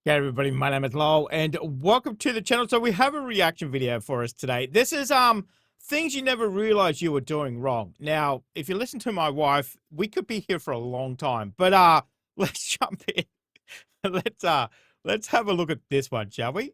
Okay, everybody, my name is Lowell, and welcome to the channel. So we have a reaction video for us today. This is things you never realized you were doing wrong. Now, if you listen to my wife, we could be here for a long time, but let's jump in. Let's have a look at this one, shall we?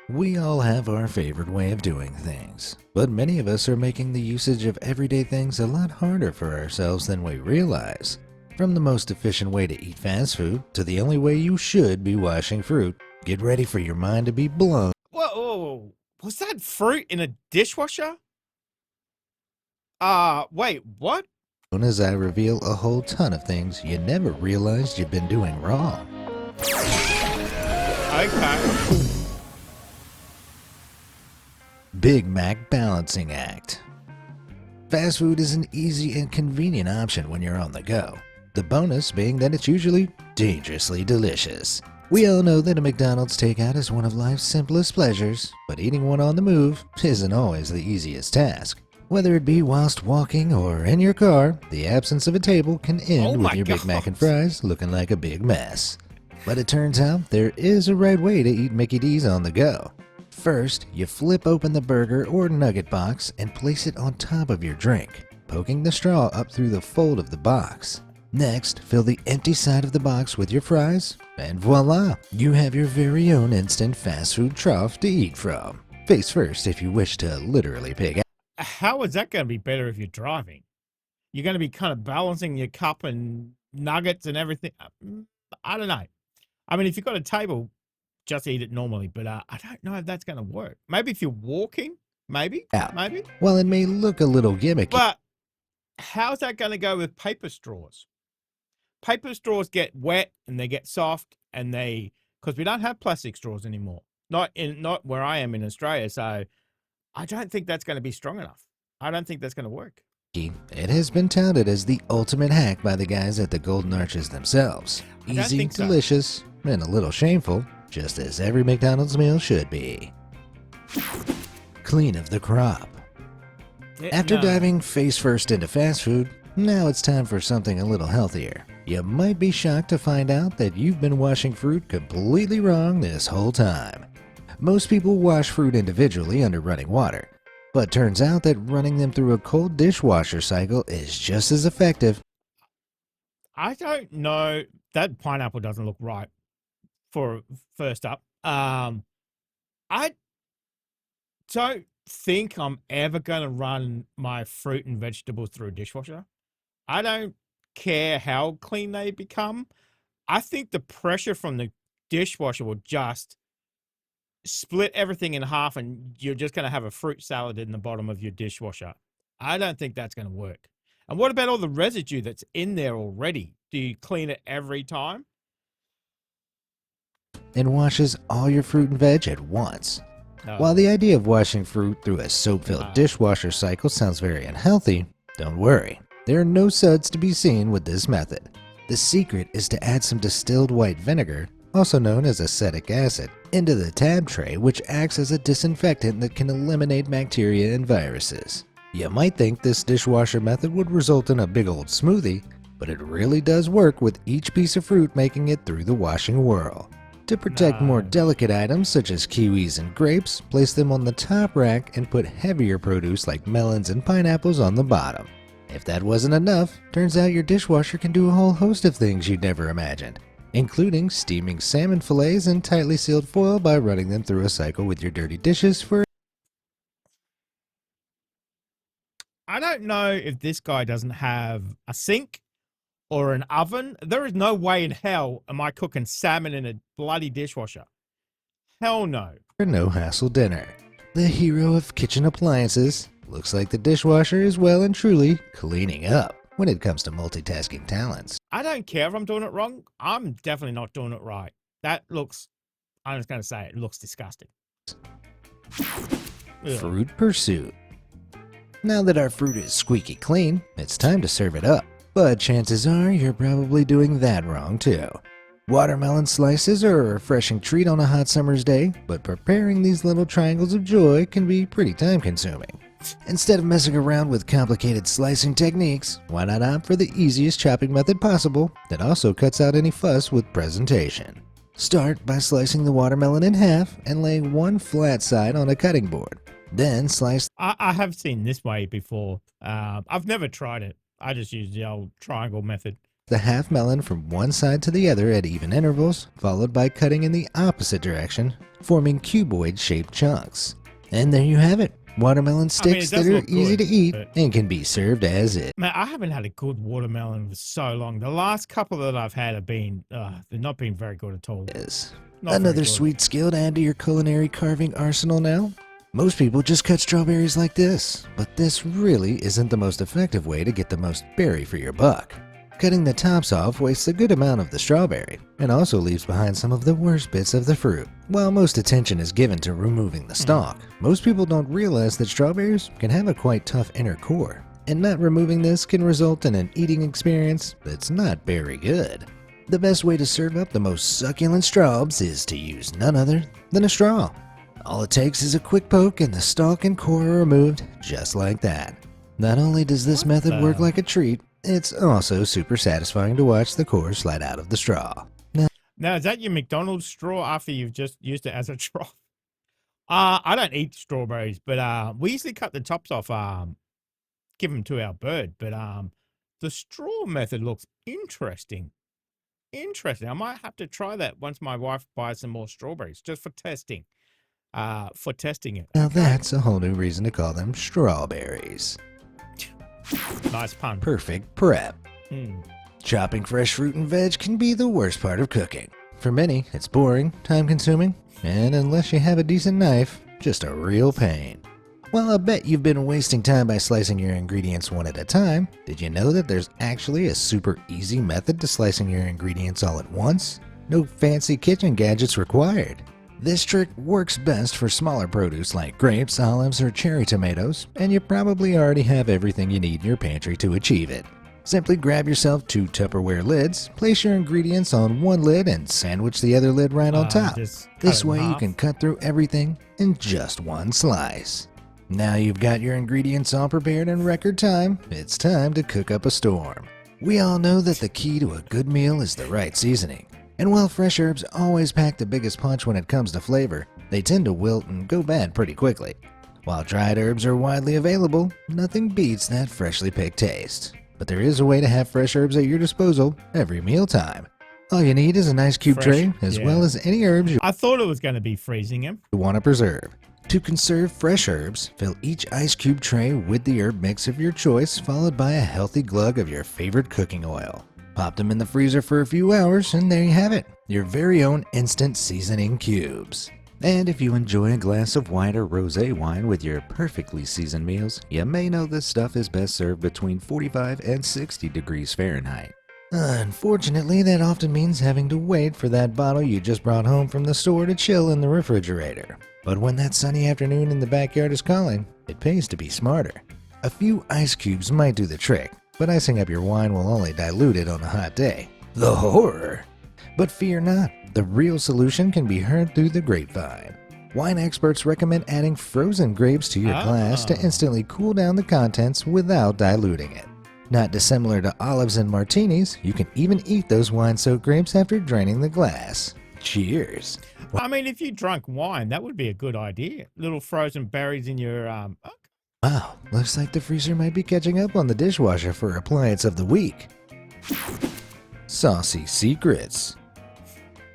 We all have our favorite way of doing things, but many of us are making the usage of everyday things a lot harder for ourselves than we realize. From the most efficient way to eat fast food to the only way you should be washing fruit, get ready for your mind to be blown. Whoa, was that fruit in a dishwasher? Wait, what? As I reveal a whole ton of things you never realized you've been doing wrong. Okay. Big Mac Balancing Act. Fast food is an easy and convenient option when you're on the go. The bonus being that it's usually dangerously delicious. We all know that a McDonald's takeout is one of life's simplest pleasures, but eating one on the move isn't always the easiest task. Whether it be whilst walking or in your car, the absence of a table can end with your Big Mac and fries looking like a big mess. But it turns out there is a right way to eat Mickey D's on the go. First, you flip open the burger or nugget box and place it on top of your drink, poking the straw up through the fold of the box. Next, fill the empty side of the box with your fries, and voila! You have your very own instant fast food trough to eat from. Face first if you wish to literally pig out. How is that going to be better if you're driving? You're going to be kind of balancing your cup and nuggets and everything. I don't know. I mean, if you've got a table, just eat it normally, but I don't know if that's going to work. Maybe if you're walking, maybe. While it may look a little gimmicky, but how's that going to go with paper straws? Paper straws get wet and they get soft, and because we don't have plastic straws anymore. Not where I am in Australia, so I don't think that's going to be strong enough. I don't think that's going to work. It has been touted as the ultimate hack by the guys at the Golden Arches themselves. Easy, delicious, and a little shameful, just as every McDonald's meal should be. Clean of the crop. After diving face first into fast food, now it's time for something a little healthier. You might be shocked to find out that you've been washing fruit completely wrong this whole time. Most people wash fruit individually under running water, but turns out that running them through a cold dishwasher cycle is just as effective. I don't know. That pineapple doesn't look right for first up. I don't think I'm ever going to run my fruit and vegetables through a dishwasher. I don't care how clean they become. I think the pressure from the dishwasher will just split everything in half, and you're just going to have a fruit salad in the bottom of your dishwasher. I don't think that's going to work. And what about all the residue that's in there already? Do you clean it every time? And washes all your fruit and veg at once. While the idea of washing fruit through a soap-filled dishwasher cycle sounds very unhealthy, don't worry. There are no suds to be seen with this method. The secret is to add some distilled white vinegar, also known as acetic acid, into the tab tray, which acts as a disinfectant that can eliminate bacteria and viruses. You might think this dishwasher method would result in a big old smoothie, but it really does work with each piece of fruit making it through the washing whirl. To protect more delicate items such as kiwis and grapes, place them on the top rack and put heavier produce like melons and pineapples on the bottom. If that wasn't enough, turns out your dishwasher can do a whole host of things you'd never imagined, including steaming salmon fillets in tightly sealed foil by running them through a cycle with your dirty dishes for... I don't know if this guy doesn't have a sink or an oven. There is no way in hell am I cooking salmon in a bloody dishwasher. Hell no. No hassle dinner. The hero of kitchen appliances. Looks like the dishwasher is well and truly cleaning up when it comes to multitasking talents. I don't care if I'm doing it wrong. I'm definitely not doing it right. That looks, I'm just going to say it looks disgusting. Fruit pursuit. Now that our fruit is squeaky clean, it's time to serve it up. But chances are you're probably doing that wrong too. Watermelon slices are a refreshing treat on a hot summer's day, but preparing these little triangles of joy can be pretty time consuming. Instead of messing around with complicated slicing techniques, why not opt for the easiest chopping method possible that also cuts out any fuss with presentation? Start by slicing the watermelon in half and laying one flat side on a cutting board. Then slice. I have seen this way before. I've never tried it. I just use the old triangle method. The half melon from one side to the other at even intervals, followed by cutting in the opposite direction, forming cuboid-shaped chunks. And there you have it. Watermelon sticks that are easy to eat and can be served as is. Man, I haven't had a good watermelon for so long. The last couple that I've had have been, they're not been very good at all. Another sweet skill to add to your culinary carving arsenal now? Most people just cut strawberries like this, but this really isn't the most effective way to get the most berry for your buck. Cutting the tops off wastes a good amount of the strawberry, and also leaves behind some of the worst bits of the fruit. While most attention is given to removing the stalk, most people don't realize that strawberries can have a quite tough inner core, and not removing this can result in an eating experience that's not very good. The best way to serve up the most succulent strawbs is to use none other than a straw. All it takes is a quick poke and the stalk and core are removed just like that. Not only does this method work like a treat, it's also super satisfying to watch the core slide out of the straw. Now, is that your McDonald's straw after you've just used it as a trough? I don't eat strawberries, but we usually cut the tops off, give them to our bird. But the straw method looks interesting. I might have to try that once my wife buys some more strawberries, just for testing. It. Now that's a whole new reason to call them strawberries. Nice pun. Perfect prep. Chopping fresh fruit and veg can be the worst part of cooking. For many, it's boring, time-consuming, and unless you have a decent knife, just a real pain. Well, I bet you've been wasting time by slicing your ingredients one at a time. Did you know that there's actually a super easy method to slicing your ingredients all at once? No fancy kitchen gadgets required. This trick works best for smaller produce like grapes, olives, or cherry tomatoes, and you probably already have everything you need in your pantry to achieve it. Simply grab yourself 2 Tupperware lids, place your ingredients on one lid, and sandwich the other lid right on top. This way you can cut through everything in just one slice. Now you've got your ingredients all prepared in record time, it's time to cook up a storm. We all know that the key to a good meal is the right seasoning. And while fresh herbs always pack the biggest punch when it comes to flavor, they tend to wilt and go bad pretty quickly. While dried herbs are widely available, nothing beats that freshly picked taste. But there is a way to have fresh herbs at your disposal every mealtime. All you need is a nice cube tray, as well as any herbs I thought it was going to be freezing them. You want to preserve. To conserve fresh herbs, fill each ice cube tray with the herb mix of your choice, followed by a healthy glug of your favorite cooking oil. Pop them in the freezer for a few hours, and there you have it, your very own instant seasoning cubes. And if you enjoy a glass of white or rosé wine with your perfectly seasoned meals, you may know this stuff is best served between 45 and 60 degrees Fahrenheit. Unfortunately, that often means having to wait for that bottle you just brought home from the store to chill in the refrigerator. But when that sunny afternoon in the backyard is calling, it pays to be smarter. A few ice cubes might do the trick, but icing up your wine will only dilute it on a hot day. The horror! But fear not, the real solution can be heard through the grapevine. Wine experts recommend adding frozen grapes to your glass to instantly cool down the contents without diluting it. Not dissimilar to olives and martinis, you can even eat those wine-soaked grapes after draining the glass. Cheers! I mean, if you drank wine, that would be a good idea. Little frozen berries in your Wow, looks like the freezer might be catching up on the dishwasher for appliance of the week. Saucy secrets.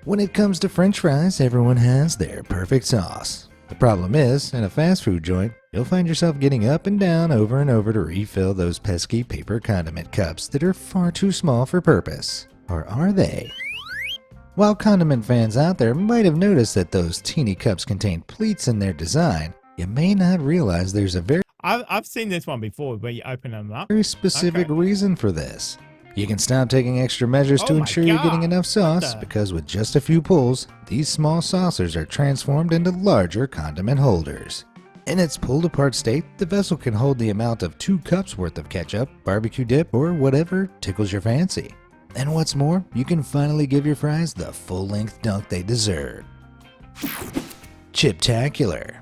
When it comes to French fries, everyone has their perfect sauce. The problem is, in a fast food joint, you'll find yourself getting up and down over and over to refill those pesky paper condiment cups that are far too small for purpose. Or are they? While condiment fans out there might have noticed that those teeny cups contain pleats in their design, you may not realize there's a very I've seen this one before where you open them up. Very specific reason for this. You can stop taking extra measures to ensure you're getting enough sauce because with just a few pulls, these small saucers are transformed into larger condiment holders. In its pulled apart state, the vessel can hold the amount of 2 cups worth of ketchup, barbecue dip, or whatever tickles your fancy. And what's more, you can finally give your fries the full-length dunk they deserve. Chiptacular.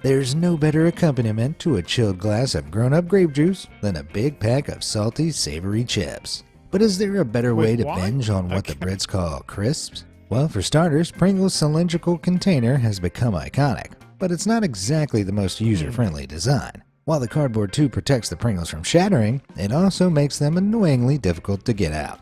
There's no better accompaniment to a chilled glass of grown-up grape juice than a big pack of salty, savory chips. But is there a better way to binge on what the Brits call crisps? Well, for starters, Pringles' cylindrical container has become iconic, but it's not exactly the most user-friendly design. While the cardboard tube protects the Pringles from shattering, it also makes them annoyingly difficult to get out.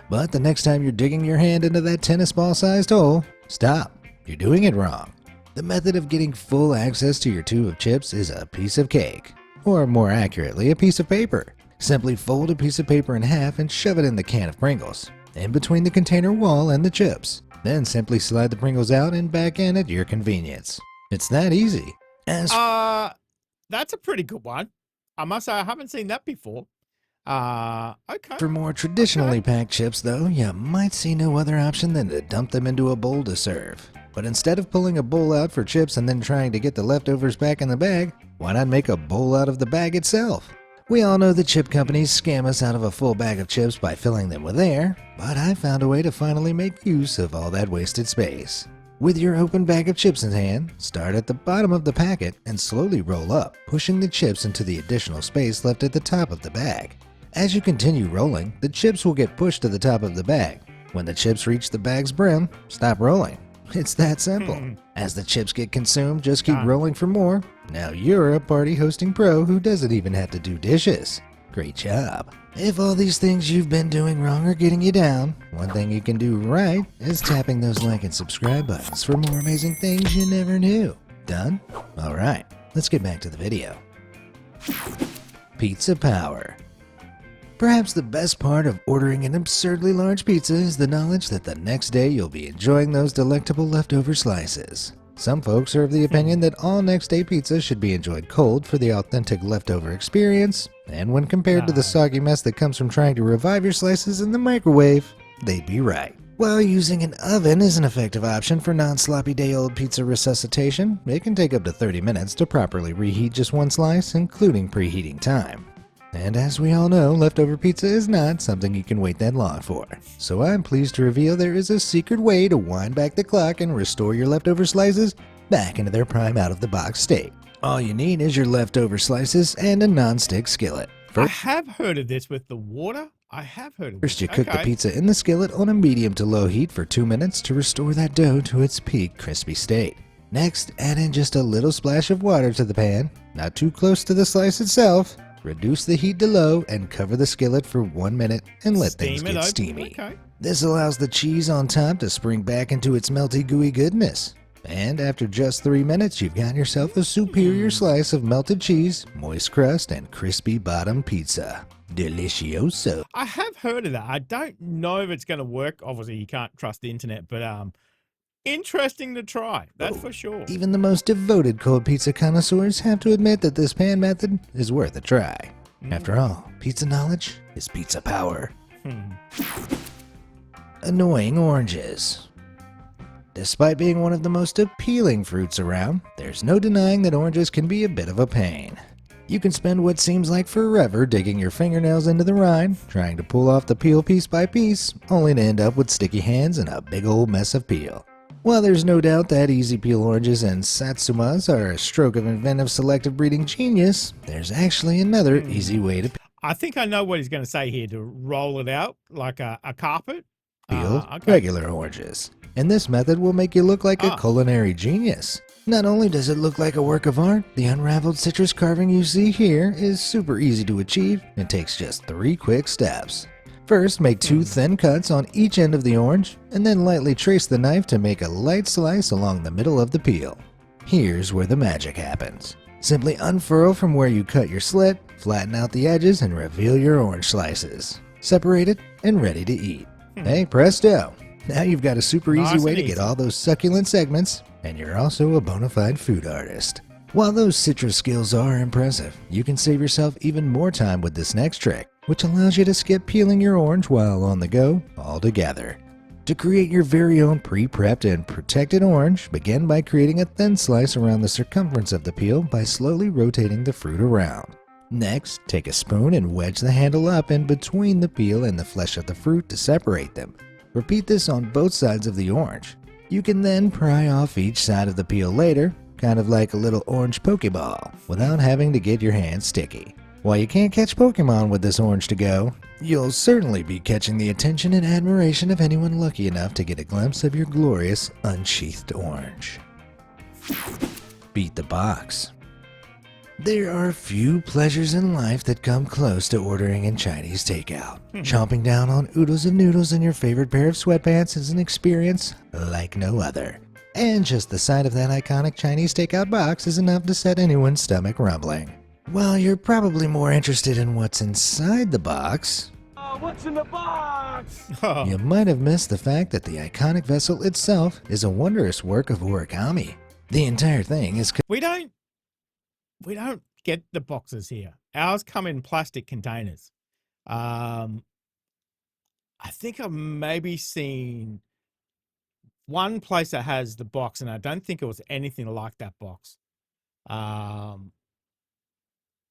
But the next time you're digging your hand into that tennis ball-sized hole, stop. You're doing it wrong. The method of getting full access to your tube of chips is a piece of cake, or more accurately, a piece of paper. Simply fold a piece of paper in half and shove it in the can of Pringles, in between the container wall and the chips. Then simply slide the Pringles out and back in at your convenience. It's that easy. That's a pretty good one. I must say I haven't seen that before. Okay. For more traditionally packed chips, though, you might see no other option than to dump them into a bowl to serve. But instead of pulling a bowl out for chips and then trying to get the leftovers back in the bag, why not make a bowl out of the bag itself? We all know that chip companies scam us out of a full bag of chips by filling them with air, but I found a way to finally make use of all that wasted space. With your open bag of chips in hand, start at the bottom of the packet and slowly roll up, pushing the chips into the additional space left at the top of the bag. As you continue rolling, the chips will get pushed to the top of the bag. When the chips reach the bag's brim, stop rolling. It's that simple. As the chips get consumed, just keep rolling for more. Now you're a party hosting pro who doesn't even have to do dishes. Great job. If all these things you've been doing wrong are getting you down, one thing you can do right is tapping those like and subscribe buttons for more amazing things you never knew. Done? Alright, let's get back to the video. Pizza power. Perhaps the best part of ordering an absurdly large pizza is the knowledge that the next day you'll be enjoying those delectable leftover slices. Some folks are of the opinion that all next day pizza should be enjoyed cold for the authentic leftover experience, and when compared to the soggy mess that comes from trying to revive your slices in the microwave, they'd be right. While using an oven is an effective option for non-sloppy day-old pizza resuscitation, it can take up to 30 minutes to properly reheat just one slice, including preheating time. And as we all know, leftover pizza is not something you can wait that long for. So I'm pleased to reveal there is a secret way to wind back the clock and restore your leftover slices back into their prime out-of-the-box state. All you need is your leftover slices and a non-stick skillet. I have heard of this with the water. I have heard of this. First, you cook the pizza in the skillet on a medium to low heat for 2 minutes to restore that dough to its peak crispy state. Next, add in just a little splash of water to the pan, not too close to the slice itself. Reduce the heat to low and cover the skillet for 1 minute and let things get steamy. This allows the cheese on top to spring back into its melty gooey goodness. And after just 3 minutes, you've got yourself a superior slice of melted cheese, moist crust, and crispy bottom pizza. Delicioso. I have heard of that. I don't know if it's going to work. Obviously, you can't trust the internet, but interesting to try, that's for sure. Even the most devoted cold pizza connoisseurs have to admit that this pan method is worth a try. After all, pizza knowledge is pizza power. Annoying oranges. Despite being one of the most appealing fruits around, there's no denying that oranges can be a bit of a pain. You can spend what seems like forever digging your fingernails into the rind, trying to pull off the peel piece by piece, only to end up with sticky hands and a big old mess of peel. While there's no doubt that easy peel oranges and satsumas are a stroke of inventive selective breeding genius, there's actually another easy way to I think I know what he's going to say here, to roll it out like a carpet. Peel regular oranges. And this method will make you look like a culinary genius. Not only does it look like a work of art, the unraveled citrus carving you see here is super easy to achieve and takes just 3 quick steps. First, make 2 thin cuts on each end of the orange, and then lightly trace the knife to make a light slice along the middle of the peel. Here's where the magic happens. Simply unfurl from where you cut your slit, flatten out the edges, and reveal your orange slices. Separated and ready to eat. Hey, presto! Now you've got a super easy way to get all those succulent segments, and you're also a bona fide food artist. While those citrus skills are impressive, you can save yourself even more time with this next trick, which allows you to skip peeling your orange while on the go altogether. To create your very own pre-prepped and protected orange, begin by creating a thin slice around the circumference of the peel by slowly rotating the fruit around. Next, take a spoon and wedge the handle up in between the peel and the flesh of the fruit to separate them. Repeat this on both sides of the orange. You can then pry off each side of the peel later, kind of like a little orange Pokeball, without having to get your hands sticky. While you can't catch Pokemon with this orange to go, You'll certainly be catching the attention and admiration of anyone lucky enough to get a glimpse of your glorious unsheathed orange. Beat the box. There are few pleasures in life that come close to ordering in Chinese takeout. Chomping down on oodles of noodles in your favorite pair of sweatpants is an experience like no other. And just the sight of that iconic Chinese takeout box is enough to set anyone's stomach rumbling. While you're probably more interested in what's inside the box, what's in the box? You might have missed the fact that the iconic vessel itself is a wondrous work of origami. The entire thing is... We don't get the boxes here. Ours come in plastic containers. I think I've maybe seen one place that has the box, and I don't think it was anything like that box.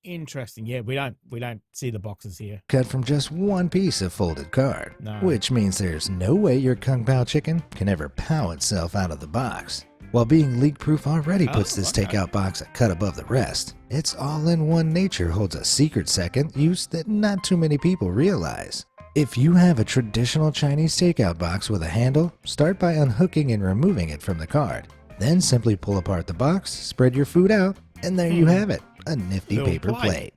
Interesting. Yeah, we don't see the boxes here. Cut from just one piece of folded card, No. which means there's no way your Kung Pao chicken can ever pow itself out of the box. While being leak-proof already puts this okay. takeout box a cut above the rest, its all-in-one nature holds a secret second use that not too many people realize. If you have a traditional Chinese takeout box with a handle, start by unhooking and removing it from the card. Then simply pull apart the box, spread your food out, and there you have it, a nifty Little paper plate. plate.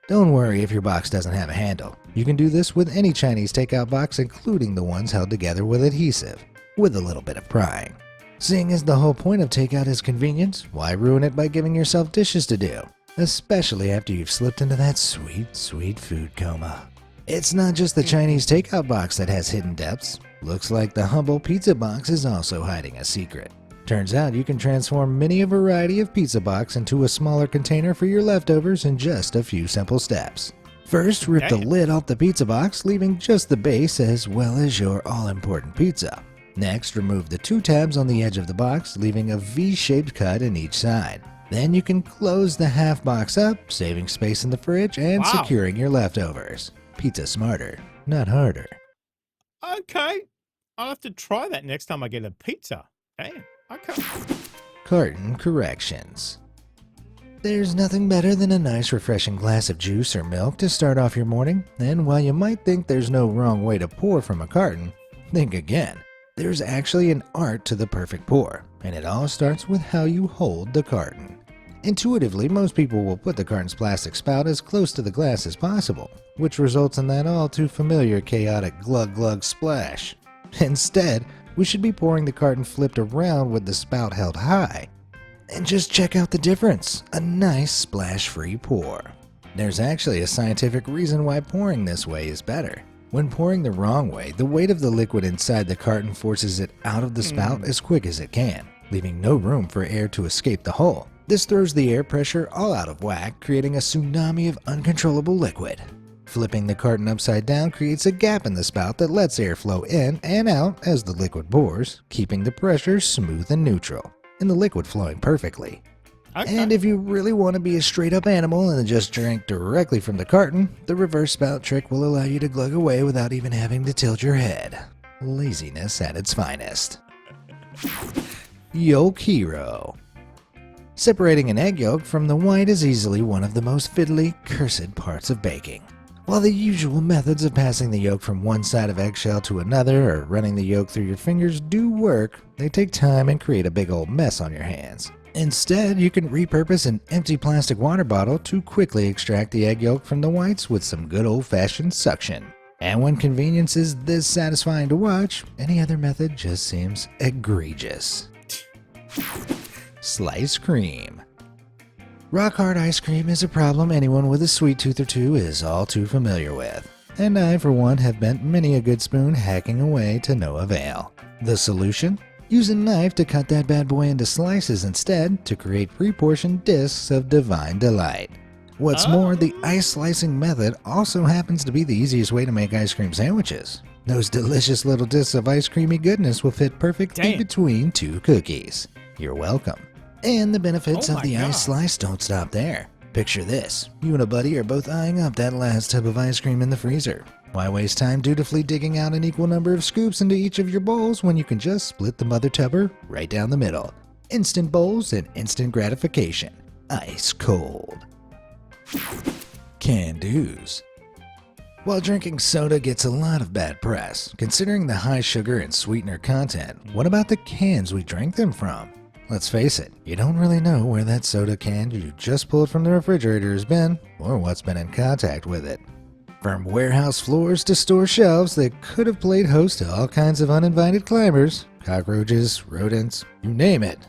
Don't worry if your box doesn't have a handle. You can do this with any Chinese takeout box, including the ones held together with adhesive, with a little bit of prying. Seeing as the whole point of takeout is convenience, why ruin it by giving yourself dishes to do? Especially after you've slipped into that sweet, sweet food coma. It's not just the Chinese takeout box that has hidden depths. Looks like the humble pizza box is also hiding a secret. Turns out you can transform many a variety of pizza box into a smaller container for your leftovers in just a few simple steps. First, rip the lid off the pizza box, leaving just the base as well as your all-important pizza. Next, remove the two tabs on the edge of the box, leaving a V-shaped cut in each side. Then you can close the half box up, saving space in the fridge and securing your leftovers. Pizza smarter, not harder. Okay. I'll have to try that next time I get a pizza. Damn. Okay. Carton corrections. There's nothing better than a nice refreshing glass of juice or milk to start off your morning, and while you might think there's no wrong way to pour from a carton, think again. There's actually an art to the perfect pour, and it all starts with how you hold the carton. Intuitively, most people will put the carton's plastic spout as close to the glass as possible, which results in that all too familiar chaotic glug-glug splash. Instead, we should be pouring the carton flipped around with the spout held high. And just check out the difference, a nice splash-free pour. There's actually a scientific reason why pouring this way is better. When pouring the wrong way, the weight of the liquid inside the carton forces it out of the spout as quick as it can, leaving no room for air to escape the hole. This throws the air pressure all out of whack, creating a tsunami of uncontrollable liquid. Flipping the carton upside down creates a gap in the spout that lets air flow in and out as the liquid pours, keeping the pressure smooth and neutral, and the liquid flowing perfectly. Okay. And if you really want to be a straight-up animal and just drink directly from the carton, the reverse spout trick will allow you to glug away without even having to tilt your head. Laziness at its finest. Yolk Hero. Separating an egg yolk from the white is easily one of the most fiddly, cursed parts of baking. While the usual methods of passing the yolk from one side of eggshell to another or running the yolk through your fingers do work, they take time and create a big old mess on your hands. Instead, you can repurpose an empty plastic water bottle to quickly extract the egg yolk from the whites with some good old-fashioned suction. And when convenience is this satisfying to watch, any other method just seems egregious. Sliced cream. Rock-hard ice cream is a problem anyone with a sweet tooth or two is all too familiar with. And I, for one, have bent many a good spoon hacking away to no avail. The solution? Use a knife to cut that bad boy into slices instead to create pre-portioned discs of divine delight. What's more, the ice slicing method also happens to be the easiest way to make ice cream sandwiches. Those delicious little discs of ice creamy goodness will fit perfectly between two cookies. You're welcome. And the benefits of the ice slice don't stop there. Picture this. You and a buddy are both eyeing up that last tub of ice cream in the freezer. Why waste time dutifully digging out an equal number of scoops into each of your bowls when you can just split the mother tubber right down the middle? Instant bowls and instant gratification. Ice cold. Can-dos. While drinking soda gets a lot of bad press, considering the high sugar and sweetener content, what about the cans we drink them from? Let's face it, you don't really know where that soda can you just pulled from the refrigerator has been, or what's been in contact with it. From warehouse floors to store shelves that could have played host to all kinds of uninvited climbers, cockroaches, rodents, you name it.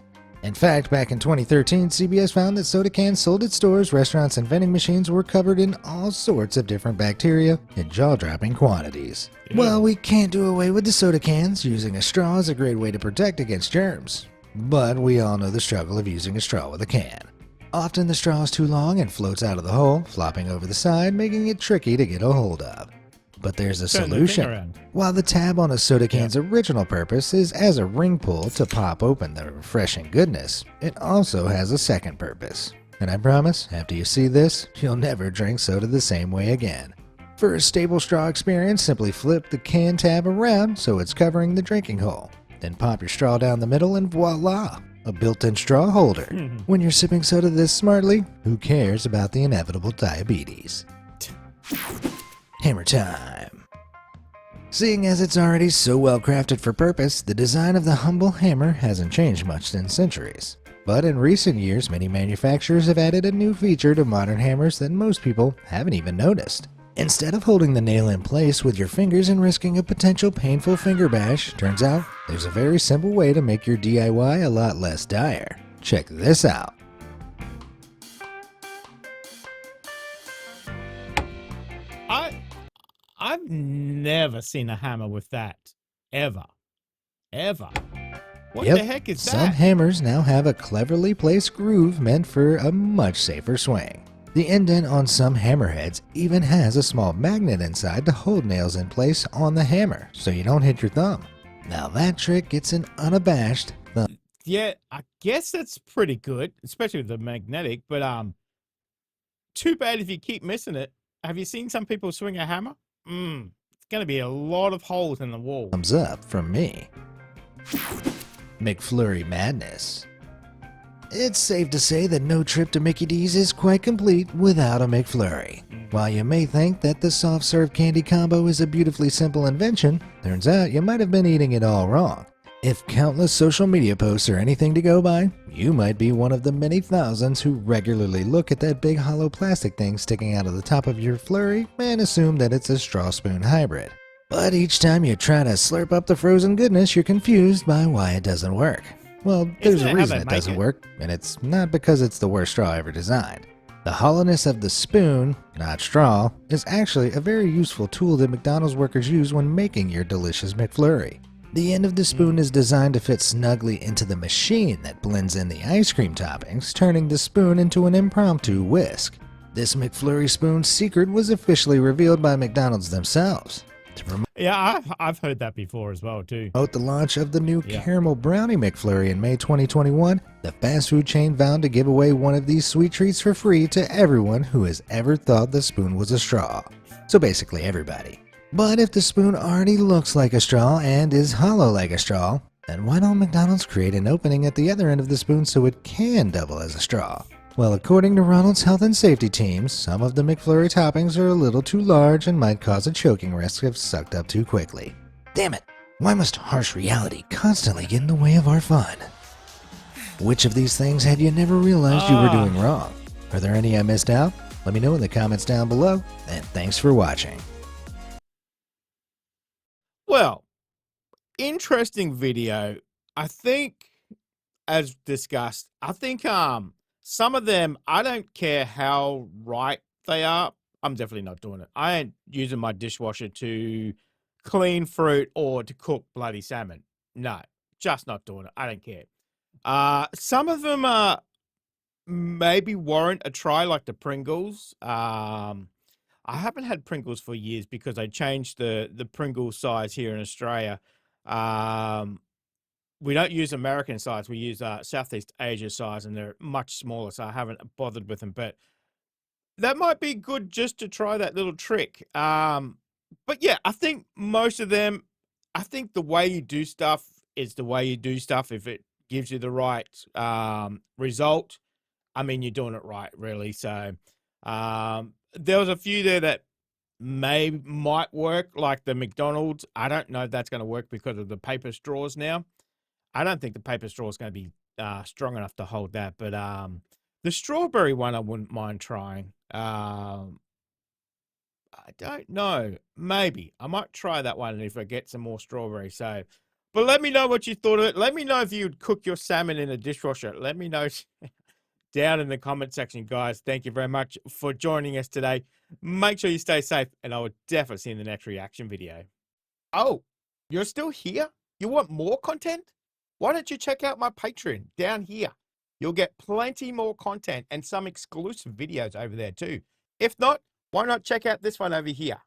In fact, back in 2013, CBS found that soda cans sold at stores, restaurants, and vending machines were covered in all sorts of different bacteria in jaw-dropping quantities. Yeah. Well, we can't do away with the soda cans. Using a straw is a great way to protect against germs. But we all know the struggle of using a straw with a can. Often the straw is too long and floats out of the hole, flopping over the side, making it tricky to get a hold of. But there's a Turn the thing solution. around. While the tab on a soda can's original purpose is as a ring pull to pop open the refreshing goodness, it also has a second purpose. And I promise, after you see this, you'll never drink soda the same way again. For a stable straw experience, simply flip the can tab around so it's covering the drinking hole. Then pop your straw down the middle and voila! A built-in straw holder. When you're sipping soda this smartly, who cares about the inevitable diabetes? Hammer time. Seeing as it's already so well crafted for purpose, the design of the humble hammer hasn't changed much in centuries. But in recent years, many manufacturers have added a new feature to modern hammers that most people haven't even noticed. Instead of holding the nail in place with your fingers and risking a potential painful finger bash, turns out there's a very simple way to make your DIY a lot less dire. Check this out. I've never seen a hammer with that. Ever. What the heck is Some that? hammers now have a cleverly placed groove meant for a much safer swing. The indent on some hammerheads even has a small magnet inside to hold nails in place on the hammer so you don't hit your thumb. Now that trick gets an unabashed thumb. Yeah, I guess that's pretty good, especially with the magnetic, but too bad if you keep missing it. Have you seen some people swing a hammer? It's going to be a lot of holes in the wall. Thumbs up from me. McFlurry Madness. It's safe to say that no trip to Mickey D's is quite complete without a McFlurry. While you may think that the soft serve candy combo is a beautifully simple invention, turns out you might have been eating it all wrong. If countless social media posts are anything to go by, you might be one of the many thousands who regularly look at that big hollow plastic thing sticking out of the top of your flurry and assume that it's a straw spoon hybrid. But each time you try to slurp up the frozen goodness, you're confused by why it doesn't work. Well, there's Isn't a that how reason they it make doesn't it? work, and it's not because it's the worst straw ever designed. The hollowness of the spoon, not straw, is actually a very useful tool that McDonald's workers use when making your delicious McFlurry. The end of the spoon is designed to fit snugly into the machine that blends in the ice cream toppings, turning the spoon into an impromptu whisk. This McFlurry spoon's secret was officially revealed by McDonald's themselves. To promote Yeah, I've heard that before as well, too. the launch of the new Yeah. Caramel Brownie McFlurry in May 2021, the fast food chain vowed to give away one of these sweet treats for free to everyone who has ever thought the spoon was a straw. So basically everybody. But if the spoon already looks like a straw and is hollow like a straw, then why don't McDonald's create an opening at the other end of the spoon so it can double as a straw? Well, according to Ronald's health and safety teams, some of the McFlurry toppings are a little too large and might cause a choking risk if sucked up too quickly. Damn it! Why must harsh reality constantly get in the way of our fun? Which of these things had you never realized you were doing wrong? Are there any I missed out? Let me know in the comments down below, and thanks for watching. Well, interesting video. I think, as discussed, I think some of them, I don't care how right they are. I'm definitely not doing it. I ain't using my dishwasher to clean fruit or to cook bloody salmon. No, just not doing it. I don't care. Some of them maybe warrant a try, like the Pringles. I haven't had Pringles for years because I changed the Pringle size here in Australia. We don't use American size. We use Southeast Asia size, and they're much smaller, so I haven't bothered with them. But that might be good just to try that little trick. But yeah, I think most of them, I think the way you do stuff is the way you do stuff. If it gives you the right result, I mean, you're doing it right, really. So there was a few there that might work like the McDonald's. I don't know if that's going to work because of the paper straws now. I don't think the paper straw is going to be strong enough to hold that. But the strawberry one, I wouldn't mind trying. I don't know. Maybe I might try that one if I get some more strawberry. So, but let me know what you thought of it. Let me know if you'd cook your salmon in a dishwasher. Let me know down in the comment section, guys. Thank you very much for joining us today. Make sure you stay safe, and I will definitely see you in the next reaction video. Oh, you're still here? You want more content? Why don't you check out my Patreon down here? You'll get plenty more content and some exclusive videos over there too. If not, why not check out this one over here?